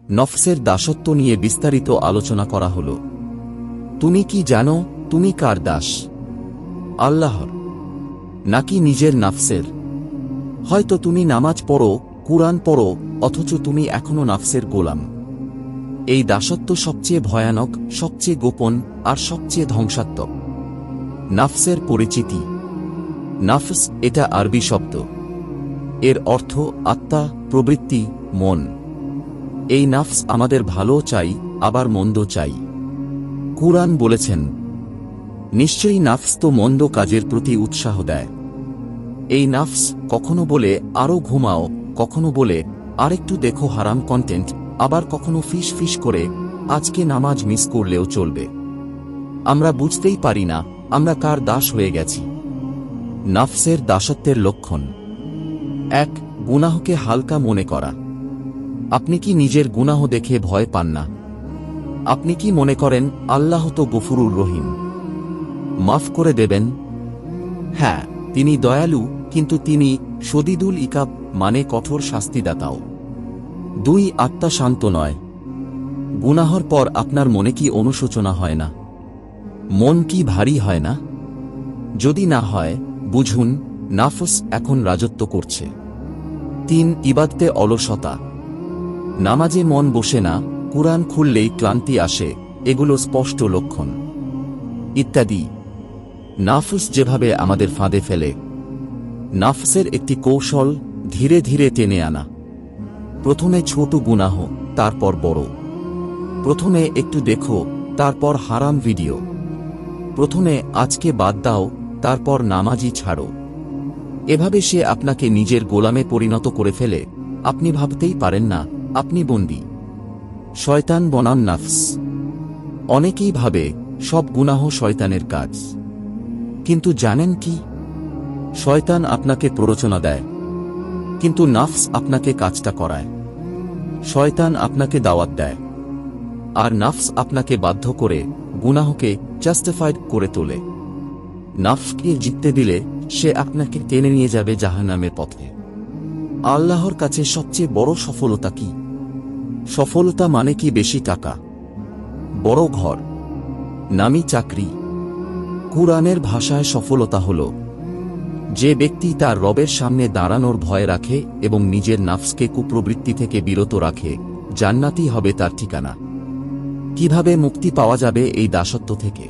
নফসের দাসত্ব নিয়ে বিস্তারিত আলোচনা করা হল। তুমি কি জানো তুমি কার দাস? আল্লাহর নাকি নিজের নফসের? হয়তো তুমি নামাজ পড়ো, কুরআন পড়ো, অথচ তুমি এখনো নফসের গোলাম। এই দাসত্ব সবচেয়ে ভয়ানক, সবচেয়ে গোপন আর সবচেয়ে ধ্বংসাত্মক। নফসের পরিচিতি। নফস এটা আরবি শব্দ। এর অর্থ আত্মা, প্রবৃত্তি, মন। এই নফস আমাদের ভালো চাই, আবার মন্দ চাই। কুরআন বলেছেন, নিশ্চয়ই নফস তো মন্দ কাজের প্রতি উৎসাহ দেয়। এই নফস কখনো বলে আরো ঘুমাও, কখনো বলে আরেকটু দেখো হারাম কন্টেন্ট, আবার কখনো ফিস ফিস করে আজকে নামাজ মিস করলেও চলবে। আমরা বুঝতেই পারি না আমরা কার দাস হয়ে গেছি। নফসের দাসত্বের লক্ষণ। ১. গুনাহকে হালকা মনে করা। আপনি কি নিজের গুনাহ দেখে ভয় পান না? আপনি কি মনে করেন আল্লাহ তো গফুরুর রহিম, মাফ করে দেবেন? হ্যাঁ, তিনি দয়ালু, কিন্তু তিনি শদীদুল ইকাব, মানে কঠোর শাস্তিদাতাও। ২. আত্মা শান্ত নয়। গুনাহর পর আপনার মনে কি অনুশোচনা হয় না? মন কি ভারী হয় না? যদি না হয়, বুঝুন নফস এখন রাজত্ব করছে। ৩. ইবাদতে অলসতা। নামাজে মন বসে না, কুরআন খুললেই ক্লান্তি আসে, এগুলো স্পষ্ট লক্ষণ। ইত্যাদি। নফস যেভাবে আমাদের ফাঁদে ফেলে। নফসের একটি কৌশল ধীরে ধীরে টেনে আনা। প্রথমে ছোট গুনাহ, তারপর বড়। প্রথমে একটু দেখো, তারপর হারাম ভিডিও। প্রথমে আজকে বাদ দাও, তারপর নামাজই ছাড়ো। এভাবে সে আপনাকে নিজের গোলামে পরিণত করে ফেলে। আপনি ভাবতেই পারেন না আপনি বন্দী। শয়তান বনাম নফস। অনেকেই ভাবে সব গুনাহ শয়তানের কাজ। কিন্তু জানেন কি? শয়তান আপনাকে প্ররোচনা দেয়, কিন্তু নফস আপনাকে কাজটা করায়। শয়তান আপনাকে দাওয়াত দেয়, আর নফস আপনাকে বাধ্য করে গুনাহকে জাস্টিফাইড করে তোলে। নফসকে জিততে দিলে সে আপনাকে টেনে নিয়ে যাবে জাহান্নামের পথে। আল্লাহর কাছে সবচেয়ে বড় সফলতা কি? সফলতা মানে কি বেশি টাকা, বড় ঘর, নামি চাকরি? কুরআনের ভাষায় সফলতা হল যে ব্যক্তি তার রবের সামনে দাঁড়ানোর ভয় রাখে এবং নিজের নফসকে কুপ্রবৃত্তি থেকে বিরত রাখে, জান্নাতই হবে তার ঠিকানা। কিভাবে মুক্তি পাওয়া যাবে এই দাসত্ব থেকে?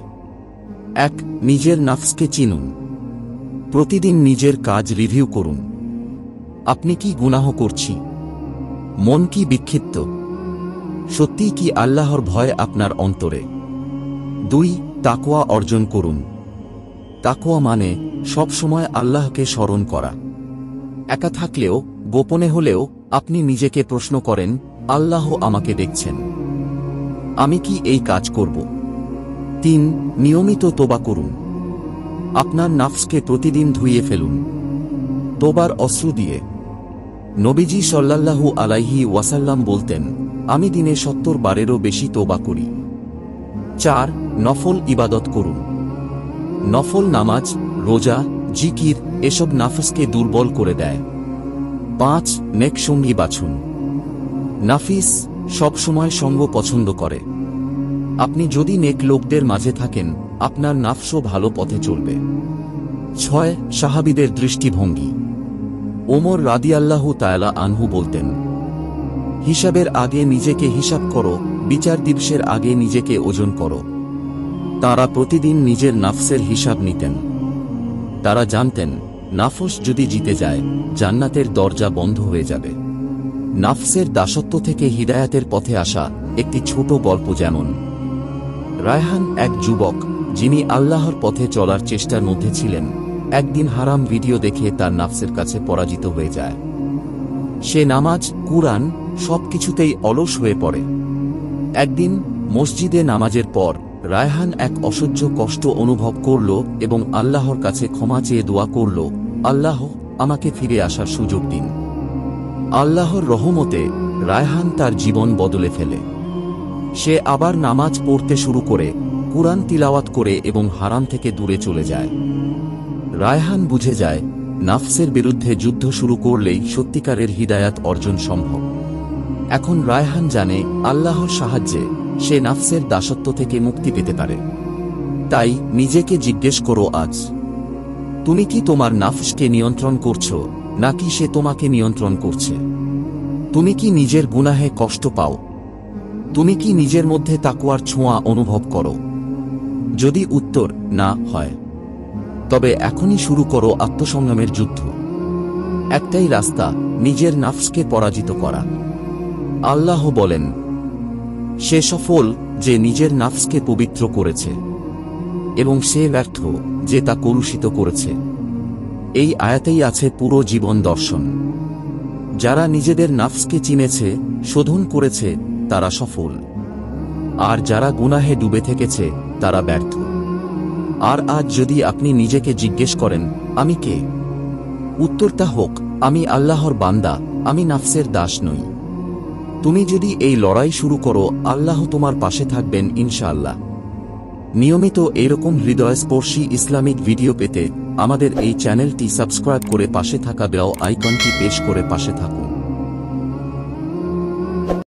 ১. নিজের নফসকে চিনুন। প্রতিদিন নিজের কাজ রিভিউ করুন। আপনি কি গুনাহ করছি? মন কি বিক্ষিপ্ত? সত্যি কি আল্লাহর ভয় আপনার অন্তরে? ২. তাকওয়া অর্জন করুন। তাকওয়া মানে সব সময় আল্লাহকে স্মরণ করা। একা থাকলেও, গোপনে হলেও আপনি নিজেকে প্রশ্ন করেন, আল্লাহ আমাকে দেখছেন, আমি কি এই কাজ করব? ৩. নিয়মিত তোবা করুন। আপনার নফসকে প্রতিদিন ধুইয়ে ফেলুন তোবার অশ্রু দিয়ে। নবীজি সাল্লাল্লাহু আলাইহি ওয়াসাল্লাম বলতেন, আমি দিনে ৭০ বারেরও বেশি তোবা করি। ৪. নফল ইবাদত করুন। নফল নামাজ, রোজা, জিকির এসব নফসকে দুর্বল করে দেয়। ৫. নেক সঙ্গী বাছুন। নাফিস সব সময় সঙ্গ পছন্দ করে। আপনি যদি নেক লোকদের মাঝে থাকেন, আপনার নফসও ভালো পথে চলবে। ৬. সাহাবীদের দৃষ্টিভঙ্গি। ওমর রাদিয়াল্লাহু তাআলা আনহু বলতেন, হিসাবের আগে নিজেকে হিসাব করো, বিচার দিবসের আগে নিজেকে ওজন করো। তারা প্রতিদিন নিজের নফসের হিসাব নিতেন। তারা জানতেন নফস যদি জিতে যায়, জান্নাতের দরজা বন্ধ হয়ে যাবে। নফসের দাসত্ব থেকে হিদায়াতের পথে আসা একটি ছোট গল্প যেমন। রায়হান এক যুবক, যিনি আল্লাহর পথে চলার চেষ্টার মধ্যে ছিলেন, একদিন হারাম ভিডিও দেখে তার নফসের কাছে পরাজিত হয়ে যায়। সে নামাজ, কুরআন সবকিছুতেই অলস হয়ে পড়ে। একদিন মসজিদে নামাজের পর রায়হান এক অসহ্য কষ্ট অনুভব করল এবং আল্লাহর কাছে ক্ষমা চেয়ে দোয়া করল, আল্লাহ, আমাকে ফিরে আসার সুযোগ দিন। আল্লাহর রহমতে রায়হান তার জীবন বদলে ফেলে। সে আবার নামাজ পড়তে শুরু করে, কুরআন তিলাওয়াত করে এবং হারাম থেকে দূরে চলে যায়। রায়হান বুঝে যায়, নফসের বিরুদ্ধে যুদ্ধ শুরু করলেই সত্যিকারের হিদায়াত অর্জন সম্ভব। এখন রায়হান জানে আল্লাহর সাহায্যে সে নাফসের দাসত্ব থেকে মুক্তি পেতে পারে। তাই নিজেকে জিজ্ঞেস করো আজ, তুমি কি তোমার নাফসকে নিয়ন্ত্রণ করছো নাকি সে তোমাকে নিয়ন্ত্রণ করছে? তুমি কি নিজের গুনাহে কষ্ট পাও? তুমি কি নিজের মধ্যে তাকওয়ার ছোঁয়া অনুভব করো? যদি উত্তর না হয়, তবে এখনই শুরু করো আত্মসংগ্রামের যুদ্ধ। একটাই রাস্তা, নিজের নাফসকে পরাজিত করা। আল্লাহ বলেন, সে সফল যে নিজের নাফসকে পবিত্র করেছে, এবং সে ব্যর্থ যে তা কলুষিত করেছে। এই আয়াতেই আছে পুরো জীবন দর্শন। যারা নিজেদের নাফসকে চিনেছে, শোধন করেছে, তারা সফল। আর যারা গুনাহে ডুবে থেকেছে, তারা ব্যর্থ। আর আজ যদি আপনি নিজেকে জিজ্ঞেস করেন, আমি কে? উত্তরটা হোক, আমি আল্লাহর বান্দা, আমি নাফসের দাস নই। তুমি যদি এই লড়াই শুরু করো, আল্লাহ তোমার পাশে থাকবেন ইনশাআল্লাহ। নিয়মিত এরকম হৃদয়স্পর্শী ইসলামিক ভিডিও পেতে আমাদের এই চ্যানেলটি সাবস্ক্রাইব করে পাশে থাকা বেল আইকনটি প্রেস করে পাশে থাকুন।